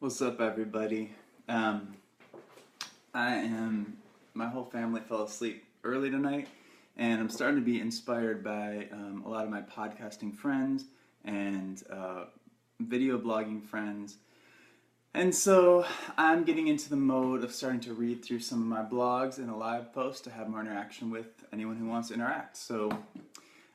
What's up, everybody? Um, my whole family fell asleep early tonight, and I'm starting to be inspired by a lot of my podcasting friends and video blogging friends. And so I'm getting into the mode of starting to read through some of my blogs in a live post to have more interaction with anyone who wants to interact. So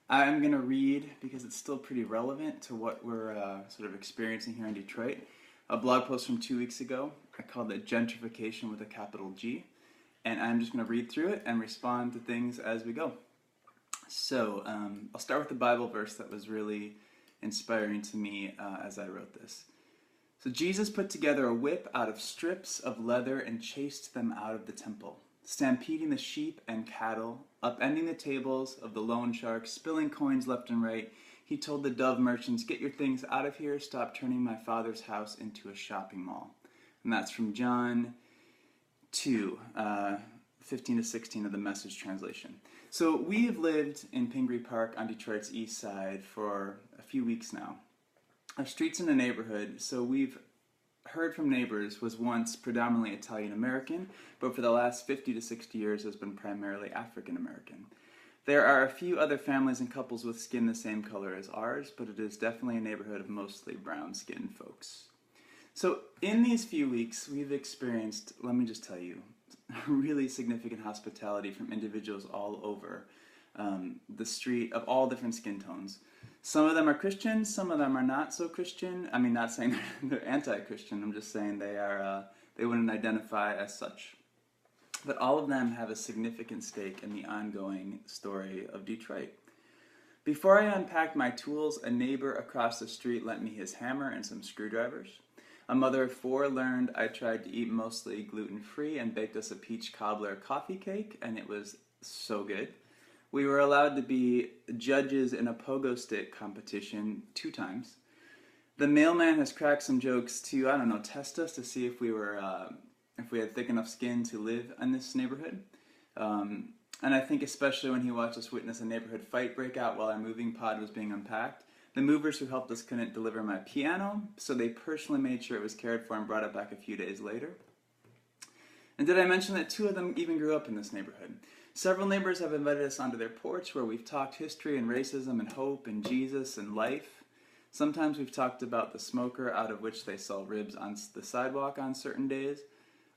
I'm going to read, because it's still pretty relevant to what we're sort of experiencing here in Detroit, a blog post from 2 weeks ago. I called it Gentrification with a capital G. And I'm just going to read through it and respond to things as we go. So I'll start with the Bible verse that was really inspiring to me as I wrote this. So Jesus put together a whip out of strips of leather and chased them out of the temple, stampeding the sheep and cattle, upending the tables of the loan sharks, spilling coins left and right. He told the dove merchants, "Get your things out of here. Stop turning my Father's house into a shopping mall." And that's from John 2, 15 to 16 of the Message translation. So we have lived in Pingree Park on Detroit's east side for a few weeks now. Our streets in the neighborhood, so we've heard from neighbors, was once predominantly Italian American, but for the last 50 to 60 years has been primarily African American. There are a few other families and couples with skin the same color as ours, but it is definitely a neighborhood of mostly brown-skinned folks. So in these few weeks, we've experienced, let me just tell you, really significant hospitality from individuals all over the street of all different skin tones. Some of them are Christian, some of them are not so Christian. I mean, not saying they're anti-Christian, I'm just saying they wouldn't identify as such. But all of them have a significant stake in the ongoing story of Detroit. Before I unpacked my tools, a neighbor across the street lent me his hammer and some screwdrivers. A mother of four learned I tried to eat mostly gluten-free and baked us a peach cobbler coffee cake, and it was so good. We were allowed to be judges in a pogo stick competition 2 times. The mailman has cracked some jokes to, test us to see if we had thick enough skin to live in this neighborhood. And I think especially when he watched us witness a neighborhood fight break out while our moving pod was being unpacked. The movers who helped us couldn't deliver my piano, so they personally made sure it was cared for and brought it back a few days later. And did I mention that 2 of them even grew up in this neighborhood? Several neighbors have invited us onto their porch where we've talked history and racism and hope and Jesus and life. Sometimes we've talked about the smoker out of which they sell ribs on the sidewalk on certain days.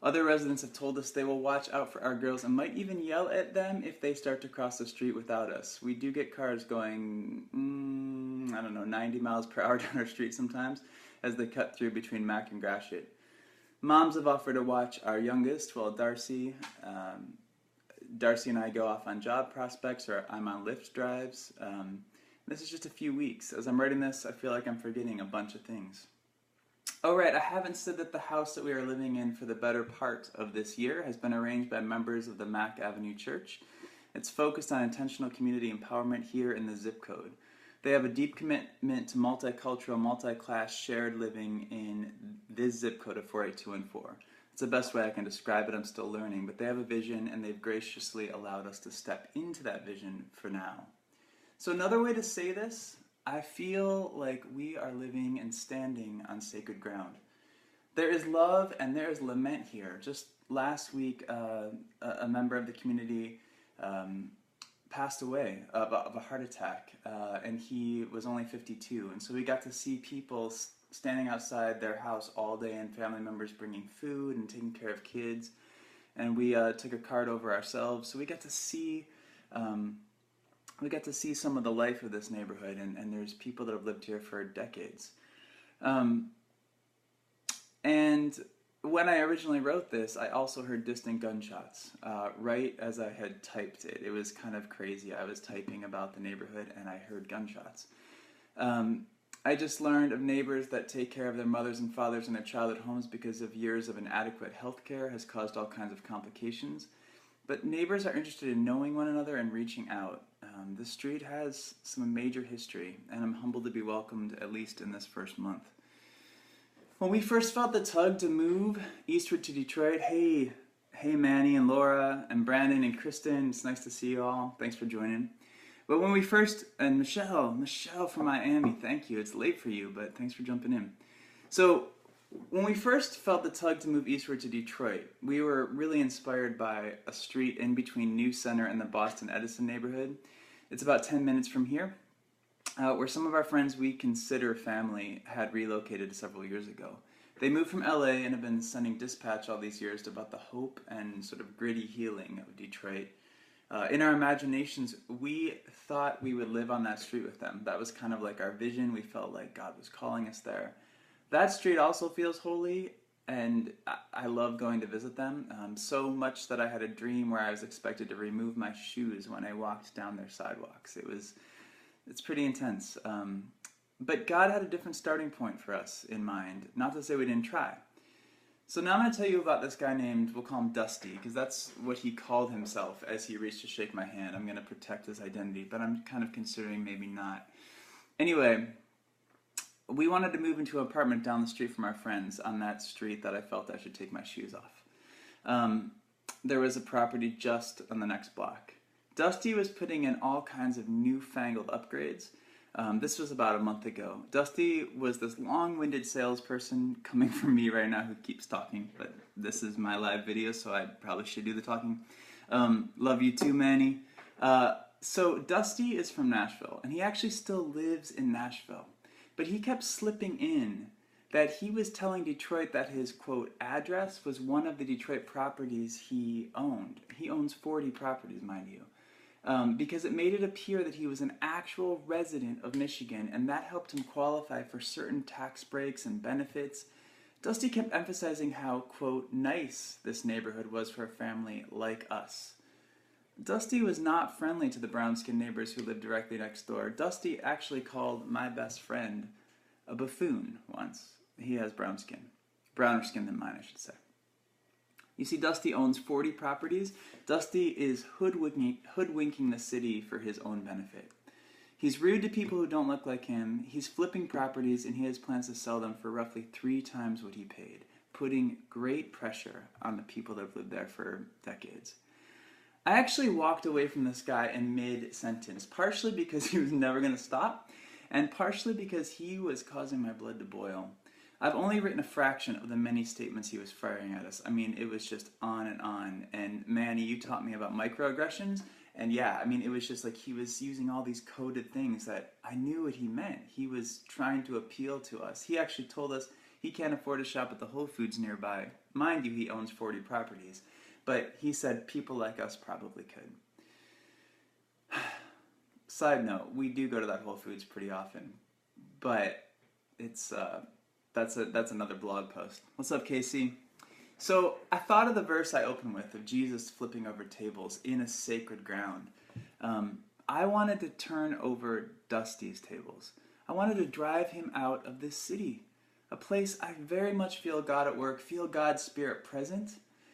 Other residents have told us they will watch out for our girls and might even yell at them if they start to cross the street without us. We do get cars going, 90 miles per hour down our street sometimes as they cut through between Mac and Gratiot. Moms have offered to watch our youngest while Darcy and I go off on job prospects or I'm on Lyft drives. This is just a few weeks. As I'm writing this, I feel like I'm forgetting a bunch of things. Oh right, I haven't said that the house that we are living in for the better part of this year has been arranged by members of the Mack Avenue Church. It's focused on intentional community empowerment here in the zip code. They have a deep commitment to multicultural, multi-class shared living in this zip code of 48214. It's the best way I can describe it. I'm still learning, but they have a vision and they've graciously allowed us to step into that vision for now. So another way to say this, I feel like we are living and standing on sacred ground. There is love and there is lament here. Just last week, a member of the community passed away of a heart attack, and he was only 52. And so we got to see people standing outside their house all day and family members bringing food and taking care of kids. And we took a cart over ourselves. So we got to see some of the life of this neighborhood, and there's people that have lived here for decades. And when I originally wrote this, I also heard distant gunshots right as I had typed it. It was kind of crazy. I was typing about the neighborhood and I heard gunshots. I just learned of neighbors that take care of their mothers and fathers in their childhood homes because of years of inadequate health care has caused all kinds of complications. But neighbors are interested in knowing one another and reaching out. The street has some major history, and I'm humbled to be welcomed at least in this first month. When we first felt the tug to move eastward to Detroit, hey Manny and Laura and Brandon and Kristen, it's nice to see you all. Thanks for joining. But when we first, and Michelle from Miami, thank you. It's late for you, but thanks for jumping in. So When we first felt the tug to move eastward to Detroit, we were really inspired by a street in between New Center and the Boston Edison neighborhood. It's about 10 minutes from here, where some of our friends we consider family had relocated several years ago. They moved from LA and have been sending dispatch all these years about the hope and sort of gritty healing of Detroit. In our imaginations, we thought we would live on that street with them. That was kind of like our vision. We felt like God was calling us there. That street also feels holy, and I love going to visit them, so much that I had a dream where I was expected to remove my shoes when I walked down their sidewalks. It's pretty intense. But God had a different starting point for us in mind, not to say we didn't try. So now I'm going to tell you about this guy named, we'll call him Dusty, because that's what he called himself as he reached to shake my hand. I'm going to protect his identity, but I'm kind of considering maybe not. Anyway, we wanted to move into an apartment down the street from our friends on that street that I felt I should take my shoes off. There was a property just on the next block. Dusty was putting in all kinds of newfangled upgrades. This was about a month ago. Dusty was this long-winded salesperson coming from me right now who keeps talking, but this is my live video, so I probably should do the talking. Love you too, Manny. So Dusty is from Nashville, and he actually still lives in Nashville. But he kept slipping in that he was telling Detroit that his, quote, address was one of the Detroit properties he owned. He owns 40 properties, mind you. Because it made it appear that he was an actual resident of Michigan, and that helped him qualify for certain tax breaks and benefits. Dusty kept emphasizing how, quote, nice this neighborhood was for a family like us. Dusty was not friendly to the brown-skinned neighbors who lived directly next door. Dusty actually called my best friend a buffoon once. He has brown skin. Browner skin than mine, I should say. You see, Dusty owns 40 properties. Dusty is hoodwinking the city for his own benefit. He's rude to people who don't look like him. He's flipping properties, and he has plans to sell them for roughly 3 times what he paid, putting great pressure on the people that have lived there for decades. I actually walked away from this guy in mid-sentence, partially because he was never going to stop, and partially because he was causing my blood to boil. I've only written a fraction of the many statements he was firing at us. I mean, it was just on. And Manny, you taught me about microaggressions, and yeah, I mean, it was just like he was using all these coded things that I knew what he meant. He was trying to appeal to us. He actually told us he can't afford to shop at the Whole Foods nearby. Mind you, he owns 40 properties. But he said people like us probably could. Side note, we do go to that Whole Foods pretty often, but it's that's another blog post. What's up, Casey? So I thought of the verse I opened with of Jesus flipping over tables in a sacred ground. I wanted to turn over Dusty's tables. I wanted to drive him out of this city, a place I very much feel God at work, feel God's Spirit present.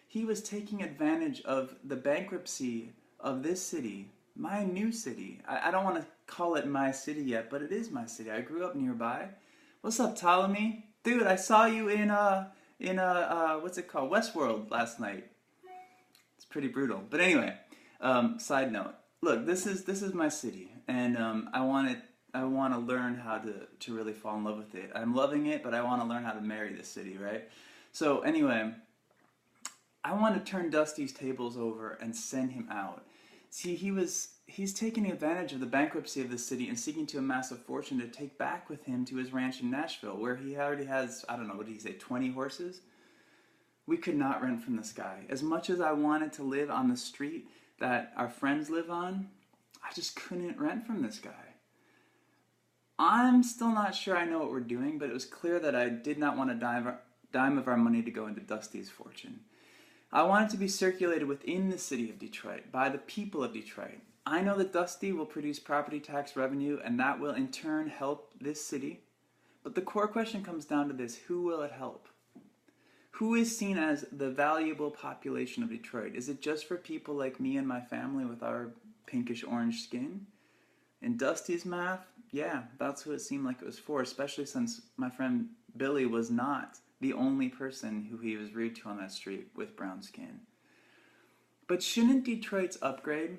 He was taking advantage of the bankruptcy of this city, my new city. I don't want to call it my city yet, but it is my city. I grew up nearby. What's up, Ptolemy? Dude, I saw you in what's it called? Westworld last night. It's pretty brutal. But anyway, side note. Look, this is my city, and I want to learn how to really fall in love with it. I'm loving it, but I want to learn how to marry this city, right? So anyway, I want to turn Dusty's tables over and send him out. See, he's taking advantage of the bankruptcy of the city and seeking to amass a fortune to take back with him to his ranch in Nashville, where he already has, I don't know, what did he say, 20 horses? We could not rent from this guy. As much as I wanted to live on the street that our friends live on, I just couldn't rent from this guy. I'm still not sure I know what we're doing, but it was clear that I did not want a dime of our money to go into Dusty's fortune. I want it to be circulated within the city of Detroit, by the people of Detroit. I know that Dusty will produce property tax revenue, and that will in turn help this city. But the core question comes down to this: who will it help? Who is seen as the valuable population of Detroit? Is it just for people like me and my family with our pinkish orange skin? In Dusty's math, yeah, that's who it seemed like it was for, especially since my friend Billy was not the only person who he was rude to on that street with brown skin. But shouldn't Detroit's upgrade,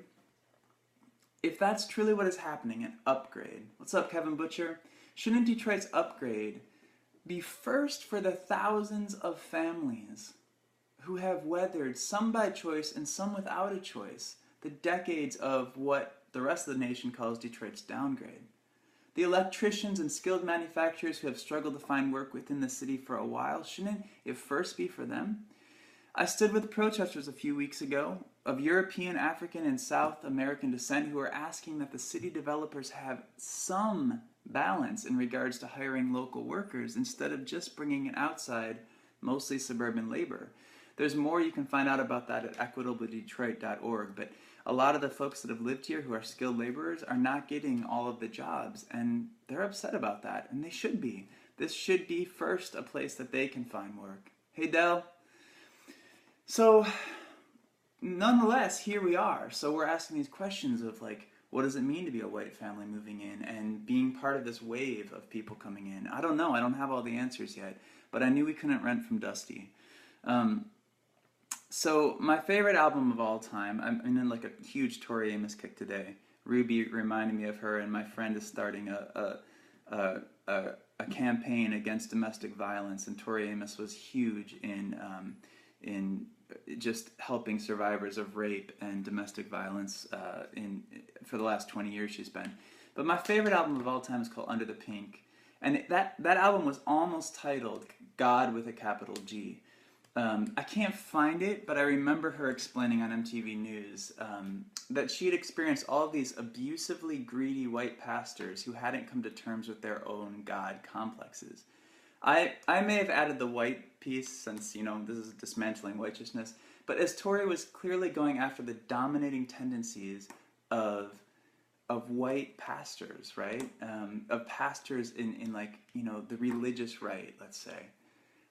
if that's truly what is happening, an upgrade, what's up, Kevin Butcher? Shouldn't Detroit's upgrade be first for the thousands of families who have weathered, some by choice and some without a choice, the decades of what the rest of the nation calls Detroit's downgrade. The electricians and skilled manufacturers who have struggled to find work within the city for a while, shouldn't it first be for them? I stood with the protesters a few weeks ago of European, African, and South American descent who are asking that the city developers have some balance in regards to hiring local workers instead of just bringing in outside, mostly suburban labor. There's more you can find out about that at equitabledetroit.org, but a lot of the folks that have lived here who are skilled laborers are not getting all of the jobs, and they're upset about that, and they should be. This should be first a place that they can find work. Hey, Del. So, nonetheless, here we are. So we're asking these questions of, like, what does it mean to be a white family moving in and being part of this wave of people coming in? I don't know. I don't have all the answers yet, but I knew we couldn't rent from Dusty. So my favorite album of all time, I'm in like a huge Tori Amos kick today. Ruby reminded me of her, and my friend is starting a campaign against domestic violence, and Tori Amos was huge in just helping survivors of rape and domestic violence for the last 20 years she's been. But my favorite album of all time is called Under the Pink, and that album was almost titled God with a capital G. I can't find it, but I remember her explaining on MTV News that she had experienced all of these abusively greedy white pastors who hadn't come to terms with their own God complexes. I may have added the white piece since, this is dismantling righteousness, but as Tori was clearly going after the dominating tendencies of white pastors, right? Of pastors in the religious right, let's say.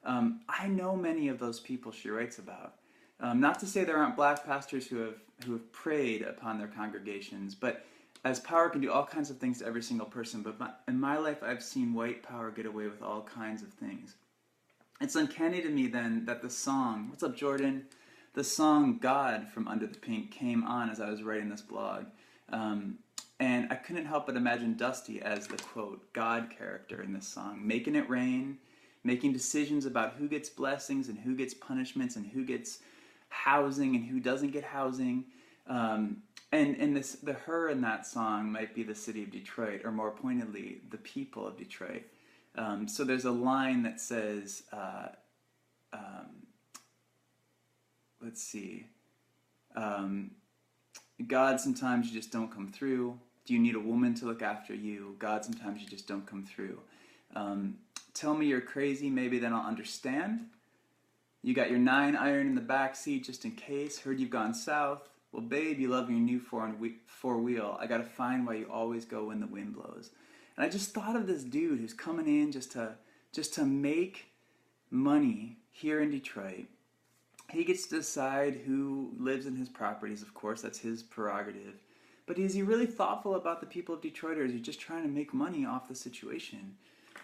I know many of those people she writes about. Not to say there aren't black pastors who have preyed upon their congregations, but as power can do all kinds of things to every single person, but in my life I've seen white power get away with all kinds of things. It's uncanny to me then that the song, what's up Jordan? The song God from Under the Pink came on as I was writing this blog. And I couldn't help but imagine Dusty as the, quote, God character in this song, making it rain, making decisions about who gets blessings and who gets punishments and who gets housing and who doesn't get housing. And the her in that song might be the city of Detroit, or more pointedly, the people of Detroit. So there's a line that says, let's see, God, sometimes you just don't come through. Do you need a woman to look after you? God, sometimes you just don't come through. Tell me you're crazy, maybe then I'll understand. You got your 9-iron in the back seat just in case. Heard you've gone south. Well, babe, you love your new four-wheel. I gotta find why you always go when the wind blows. And I just thought of this dude who's coming in just to make money here in Detroit. He gets to decide who lives in his properties, of course, that's his prerogative. But is he really thoughtful about the people of Detroit, or is he just trying to make money off the situation?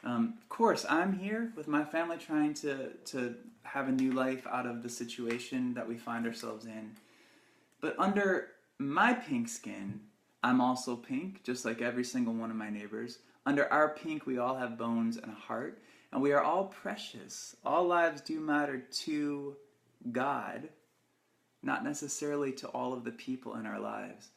Of course, I'm here with my family trying to have a new life out of the situation that we find ourselves in. But under my pink skin, I'm also pink, just like every single one of my neighbors. Under our pink, we all have bones and a heart, and we are all precious. All lives do matter to God, not necessarily to all of the people in our lives.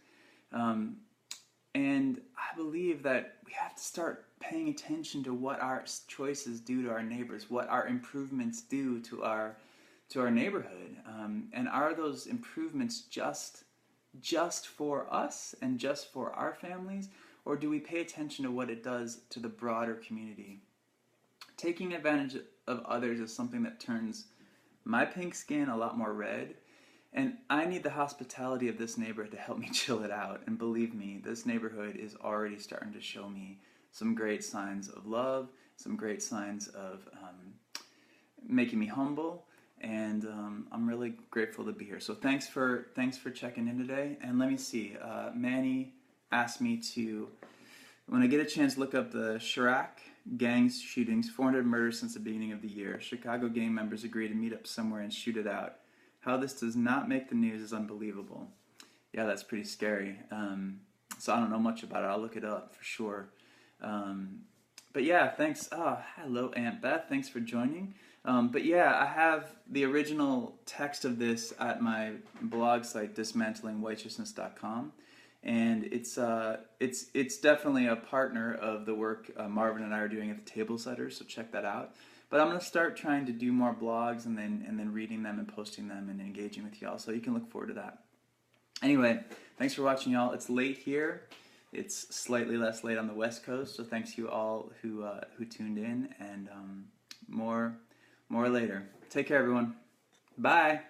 And I believe that we have to start paying attention to what our choices do to our neighbors, what our improvements do to our neighborhood. And are those improvements just for us and just for our families, or do we pay attention to what it does to the broader community? Taking advantage of others is something that turns my pink skin a lot more red. And I need the hospitality of this neighborhood to help me chill it out. And believe me, this neighborhood is already starting to show me some great signs of love, some great signs of making me humble. And I'm really grateful to be here. So thanks for checking in today. And let me see, Manny asked me to, when I get a chance, look up the Chirac gang shootings, 400 murders since the beginning of the year. Chicago gang members agree to meet up somewhere and shoot it out. How this does not make the news is unbelievable. Yeah, that's pretty scary. So I don't know much about it. I'll look it up for sure. But yeah, thanks. Oh, hello, Aunt Beth. Thanks for joining. But yeah, I have the original text of this at my blog site, dismantlingwhiteousness.com, and it's definitely a partner of the work Marvin and I are doing at the Table Setters. So check that out. But I'm gonna start trying to do more blogs and then reading them and posting them and engaging with y'all. So you can look forward to that. Anyway, thanks for watching, y'all. It's late here. It's slightly less late on the West Coast, so thanks you all who tuned in, and more later. Take care, everyone. Bye.